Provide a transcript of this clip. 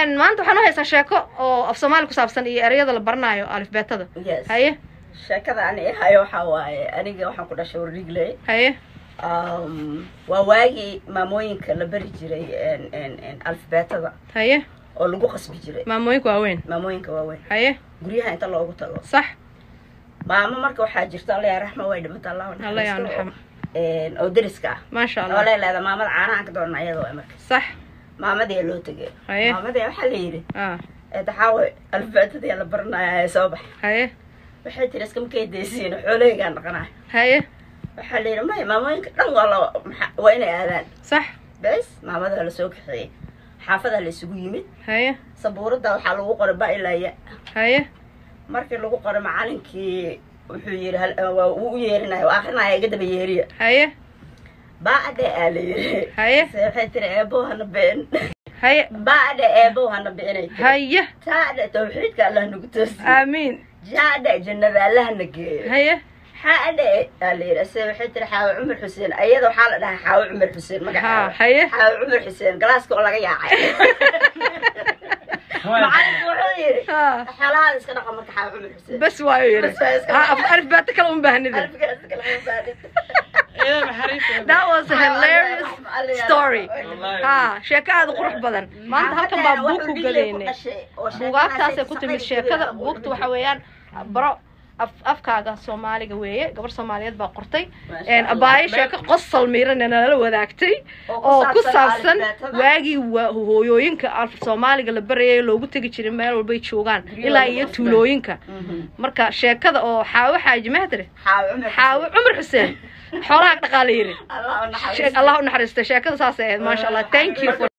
ما أنت حنو هي سشاكو أو أفصمال كسابسن إيه أريد البرنايو ألف بيت هذا هاي شاكذا أنا هاي حواي أنا جا وحنا كنا شور رجلي هاي وواجي ماموين كلا بريجري إن ألف بيت هذا هاي oo lagu qasbi jiray maamooyinka waaweyn haye guriyaha inta loogu tago sax maamo marka waxa jirta Allah ya raxmo way dhimatay Allah ya raxmo oo dariska ma sha Allah wala leedahay maamada caanaha ka doonaa iyadoo ay marka sax maamadii loo tagay haye maamadii waxa la yiri taxaaway albaatadii la barnaayay soo bax haye waxay tiri iska makeedaysiin xooleygan dhaqanaa haye waxa la yiri maamooyinka dhan waa inay aadaan sax bas maamada la soo kaxeeyay xaafada la isugu yimid haye sabuurada waxa lagu qoray ba ilaa haye markii lagu qoray macalinkii wuxuu yiri uu yeerinayo akhrinayo iga daba yeeriya haye baade ali haye waxay tiri eebo hana been haye baade eebo hana beenay haye taada tawxiidka Allah nagu toos amiin jaada jannada Allah nageeyo haye حاله اللي رسم حتى حاو عمر حسين أيضا حالة ده حاو عمر حسين ما قاعد حاو عمر حسين جلاسك ولا جاي معلم وحيري حالة إسكنا قمرك حاو عمر حسين بس واير أعرف باتك الأمبهند That was a hilarious story شيكا هذا قروح بدن ما أنت هكذا بابوكو قليني بوقات تاسي كنت من الشيكا بوقت وحويان برا afkaaga Soomaaliga weeye gabar Soomaaliyeed baa qortay abaay sheeko qosol miiran la wadaagtay oo ku saabsan waagi hooyooyinka af Soomaaliga la barayay loogu tagi jiray meel walba ay joogan ilaa iyo tuulooyinka marka sheekada oo xaawo xaaji maadre xaawo Umar Xuseen xoolaha dhaqaaleeyay Allah u naxariisto sheekada saas ah ma sha Allah thank you for